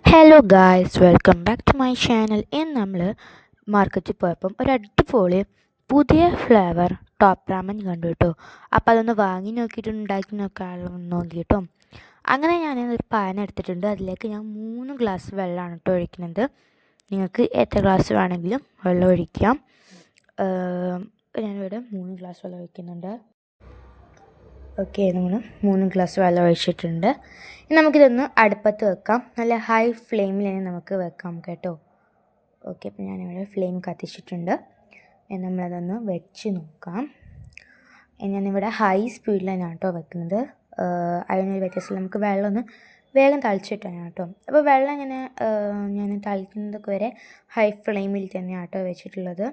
Hello guys, welcome back to my channel. ഇന്ന് നമ്മൾ മാർക്കറ്റിൽ പോയപ്പം ഒരു അടിപൊളി പുതിയ ഫ്ലേവർ ടോപ്പ് റാമൻ കണ്ടു കേട്ടോ. അപ്പോൾ അതൊന്ന് വാങ്ങി നോക്കിയിട്ട് ഉണ്ടാക്കി നോക്കിയിട്ടോ. അങ്ങനെ ഞാനൊരു പാൻ എടുത്തിട്ടുണ്ട്. അതിലേക്ക് ഞാൻ 3 ഗ്ലാസ് വെള്ളമാണ് കേട്ടോ ഒഴിക്കുന്നത്. നിങ്ങൾക്ക് എത്ര ഗ്ലാസ് വേണമെങ്കിലും വെള്ളം ഒഴിക്കാം. ഞാനിവിടെ 3 ഗ്ലാസ് വെള്ളം ഒഴിക്കുന്നുണ്ട്. ഓക്കെ, നമ്മൾ 3 ഗ്ലാസ് വെള്ളം ഒഴിച്ചിട്ടുണ്ട്. ഇനി നമുക്കിതൊന്ന് അടുപ്പത്ത് വെക്കാം. നല്ല ഹൈ ഫ്ലെയിമിൽ തന്നെ നമുക്ക് വെക്കാം കേട്ടോ. ഓക്കെ, അപ്പോൾ ഞാനിവിടെ ഫ്ലെയിം കത്തിച്ചിട്ടുണ്ട്. നമ്മളതൊന്ന് വെച്ച് നോക്കാം. ഞാനിവിടെ ഹൈ സ്പീഡിൽ തന്നെയാണ് കേട്ടോ വെക്കുന്നത്. അതിനൊരു വ്യത്യാസമില്ല. നമുക്ക് വെള്ളം ഒന്ന് വേഗം തളിച്ചിട്ടാണ് കേട്ടോ. അപ്പോൾ വെള്ളം ഇങ്ങനെ ഞാൻ തളിക്കുന്നതൊക്കെ വരെ ഹൈ ഫ്ലെയിമിൽ തന്നെയാണ് കേട്ടോ വെച്ചിട്ടുള്ളത്.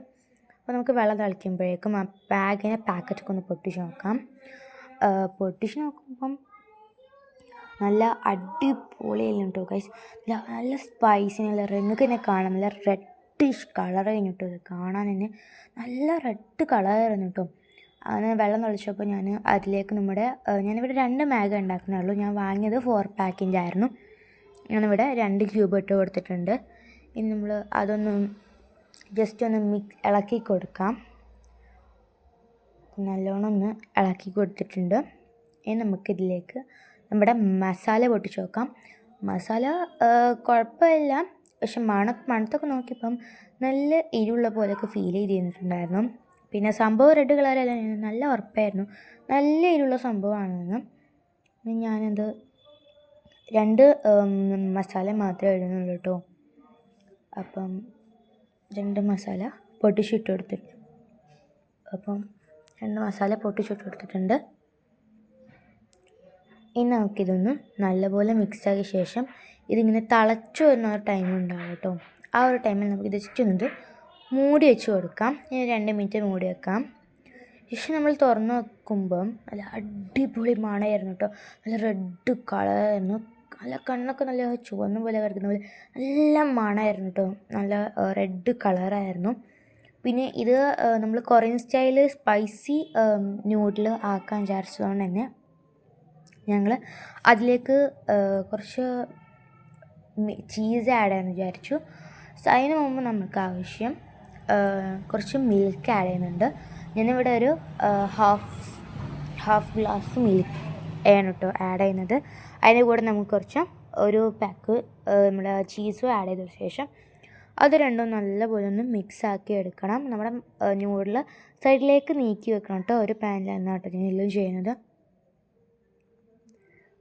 അപ്പോൾ നമുക്ക് വെള്ളം തളിക്കുമ്പോഴേക്കും ആ പാക്കറ്റൊക്കെ ഒന്ന് പൊട്ടിച്ച് നോക്കാം. പൊട്ടിച്ച് നോക്കുമ്പം നല്ല അടിപൊളിയായിരുന്നു കേട്ടോ ഗൈസ്. നല്ല സ്പൈസി, നല്ല നിങ്ങൾക്ക് തന്നെ കാണാം, നല്ല റെഡിഷ് കളറായിരുന്നു കേട്ടോ. ഇത് കാണാൻ തന്നെ നല്ല റെഡ് കളറായിരുന്നു കേട്ടോ. അങ്ങനെ വെള്ളം തളിച്ചപ്പോൾ ഞാൻ അതിലേക്ക് ഞാനിവിടെ 2 മാഗി ഉണ്ടാക്കുന്നുള്ളൂ. ഞാൻ വാങ്ങിയത് 4 പാക്കിൻ്റെ ആയിരുന്നു. ഞാനിവിടെ 2 ക്യൂബ് ഇട്ട് കൊടുത്തിട്ടുണ്ട്. ഇനി നമ്മൾ അതൊന്ന് ജസ്റ്റ് ഒന്ന് ഇളക്കി കൊടുക്കാം. നല്ലോണം ഒന്ന് ഇളക്കി കൊടുത്തിട്ടുണ്ട്. ഇനി നമുക്കിതിലേക്ക് നമ്മുടെ മസാല പൊട്ടിച്ച് നോക്കാം. മസാല കുഴപ്പമില്ല, പക്ഷെ മണത്തൊക്കെ നോക്കിയപ്പം നല്ല എരിവുള്ള പോലെയൊക്കെ ഫീൽ ചെയ്തിട്ടുണ്ടായിരുന്നു. പിന്നെ സംഭവം റെഡ് കളറല്ല, നല്ല ഉറപ്പായിരുന്നു നല്ല എരിവുള്ള സംഭവമാണെന്ന്. ഞാനത് 2 മസാല മാത്രമേ ഇടുന്നുള്ളൂ കേട്ടോ. അപ്പം 2 മസാല പൊട്ടിച്ചിട്ട് കൊടുത്തിട്ടുണ്ട്. അപ്പം 2 മസാല പൊട്ടിച്ചിട്ട് കൊടുത്തിട്ടുണ്ട്. ഇനി നമുക്കിതൊന്ന് നല്ലപോലെ മിക്സാക്കിയ ശേഷം ഇതിങ്ങനെ തിളച്ചു വരുന്ന ഒരു ടൈം ഉണ്ടാവും കേട്ടോ. ആ ഒരു ടൈമിൽ നമുക്ക് ജസ്റ്റ് ഒന്ന് മൂടി വെച്ച് കൊടുക്കാം. ഇനി 2 മിനിറ്റ് മൂടി വെക്കാം. ശേഷം നമ്മൾ തുറന്ന് വെക്കുമ്പം നല്ല അടിപൊളി മണമായിരുന്നു കേട്ടോ. നല്ല റെഡ് കളറായിരുന്നു. നല്ല കണ്ണൊക്കെ നല്ല ചുവന്ന പോലെ കിടക്കുന്ന പോലെ നല്ല മണമായിരുന്നു കേട്ടോ. നല്ല റെഡ് കളറായിരുന്നു. പിന്നെ ഇത് നമ്മൾ കൊറിയൻ സ്റ്റൈൽ സ്പൈസി നൂഡിൽ ആക്കാൻ വിചാരിച്ചതുകൊണ്ട് തന്നെ ഞങ്ങൾ അതിലേക്ക് കുറച്ച് ചീസ് ആഡ് ചെയ്യാമെന്ന് വിചാരിച്ചു. അതിന് മുമ്പ് നമുക്ക് ആവശ്യം കുറച്ച് മിൽക്ക് ആഡ് ചെയ്യുന്നുണ്ട്. ഞാനിവിടെ ഒരു ഹാഫ് ഗ്ലാസ് മിൽക്ക് ആണ് കേട്ടോ ആഡ് ചെയ്യുന്നത്. അതിൻ്റെ കൂടെ നമുക്ക് ഒരു പാക്ക് നമ്മുടെ ചീസും ആഡ് ചെയ്ത ശേഷം അത് രണ്ടും നല്ലപോലെ ഒന്ന് മിക്സാക്കി എടുക്കണം. നമ്മുടെ നൂഡിൽ സൈഡിലേക്ക് നീക്കി വെക്കണം കേട്ടോ. ഒരു പാനിലാണ് കേട്ടോ ഞാൻ എല്ലാം ചെയ്യുന്നത്.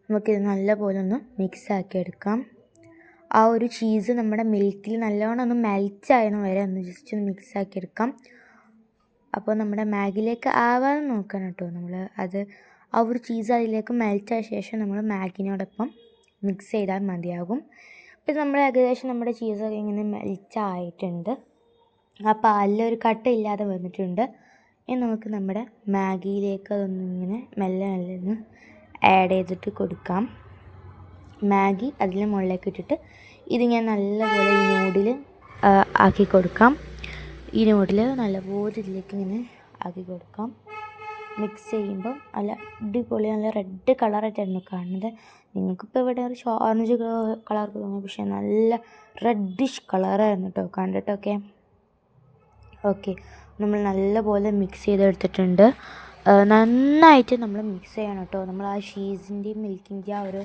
നമുക്കിത് നല്ലപോലെ ഒന്ന് മിക്സാക്കി എടുക്കാം. ആ ഒരു ചീസ് നമ്മുടെ മിൽക്കിൽ നല്ലോണം ഒന്ന് മെൽറ്റായെന്ന് വരെ ഒന്ന് ജസ്റ്റ് ഒന്ന് മിക്സാക്കി എടുക്കാം. അപ്പോൾ നമ്മുടെ മാഗിയിലേക്ക് ആവാതെ നോക്കണം കേട്ടോ. ആ ഒരു ചീസ് അതിലേക്ക് മെൽറ്റായ ശേഷം നമ്മൾ മാഗിനോടൊപ്പം മിക്സ് ചെയ്താൽ മതിയാകും. അപ്പോൾ നമ്മൾ ഏകദേശം നമ്മുടെ ചീസൊക്കെ ഇങ്ങനെ മെൽറ്റായിട്ടുണ്ട്. ആ പാലിലൊരു കട്ടയില്ലാതെ വന്നിട്ടുണ്ട്. ഇനി നമുക്ക് നമ്മുടെ മാഗിയിലേക്ക് അതൊന്നിങ്ങനെ മെല്ലെ ഒന്ന് ആഡ് ചെയ്തിട്ട് കൊടുക്കാം. മാഗി അതിന് മുകളിലേക്ക് ഇട്ടിട്ട് ഇതിങ്ങനെ നല്ലപോലെ ഈ നൂഡിൽ ആക്കി കൊടുക്കാം. ഈ നൂഡിൽ നല്ലപോലെ ഇതിലേക്ക് ഇങ്ങനെ ആക്കി കൊടുക്കാം. മിക്സ് ചെയ്യുമ്പം നല്ല അടിപൊളി നല്ല റെഡ് കളറായിട്ടായിരുന്നു കാണുന്നത്. നിങ്ങൾക്കിപ്പോൾ ഇവിടെ ഒരു ഓറഞ്ച് കളർ തോന്നി, പക്ഷേ നല്ല റെഡിഷ് കളറായിരുന്നു കേട്ടോ കണ്ടിട്ടൊക്കെ. ഓക്കെ, നമ്മൾ നല്ലപോലെ മിക്സ് ചെയ്തെടുത്തിട്ടുണ്ട്. നന്നായിട്ട് നമ്മൾ മിക്സ് ചെയ്യണം കേട്ടോ. നമ്മൾ ആ ചീസിൻ്റെയും മിൽക്കിൻ്റെയും ആ ഒരു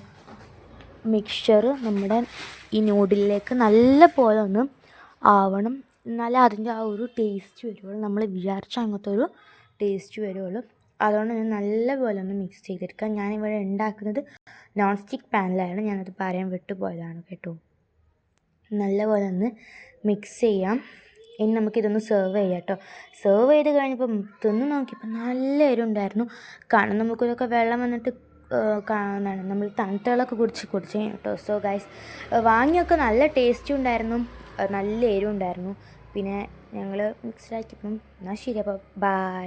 മിക്സ്ചർ നമ്മുടെ ഈ നൂഡിലേക്ക് നല്ല പോലെ ഒന്ന് ആവണം. എന്നാലേ അതിൻ്റെ ആ ഒരു ടേസ്റ്റ് വരുള്ളൂ. നമ്മൾ വിചാരിച്ച അങ്ങനത്തെ ഒരു ടേസ്റ്റ് വരുള്ളൂ. അതുകൊണ്ട് ഞാൻ നല്ലപോലെ ഒന്ന് മിക്സ് ചെയ്തെടുക്കാം. ഞാനിവിടെ ഉണ്ടാക്കുന്നത് നോൺ സ്റ്റിക്ക് പാനിലാണ്. ഞാനത് പറയാൻ വിട്ടുപോയതാണ് കേട്ടോ. നല്ലപോലെ ഒന്ന് മിക്സ് ചെയ്യാം. ഇനി നമുക്കിതൊന്ന് സെർവ് ചെയ്യാം കേട്ടോ. സെർവ് ചെയ്ത് കഴിഞ്ഞപ്പം തിന്ന് നോക്കിയപ്പോൾ നല്ല എരിവുണ്ടായിരുന്നു. കാരണം നമുക്കിതൊക്കെ വെള്ളം വന്നിട്ട് നമ്മൾ തണുത്തകളൊക്കെ കുടിച്ച് കേട്ടോ. സോ ഗൈസ്, വാങ്ങിയൊക്കെ നല്ല ടേസ്റ്റും ഉണ്ടായിരുന്നു, നല്ല എരിവുണ്ടായിരുന്നു. പിന്നെ ഞങ്ങൾ മിക്സ്ഡാക്കിയപ്പം എന്നാൽ ശരി, അപ്പോൾ ബൈ.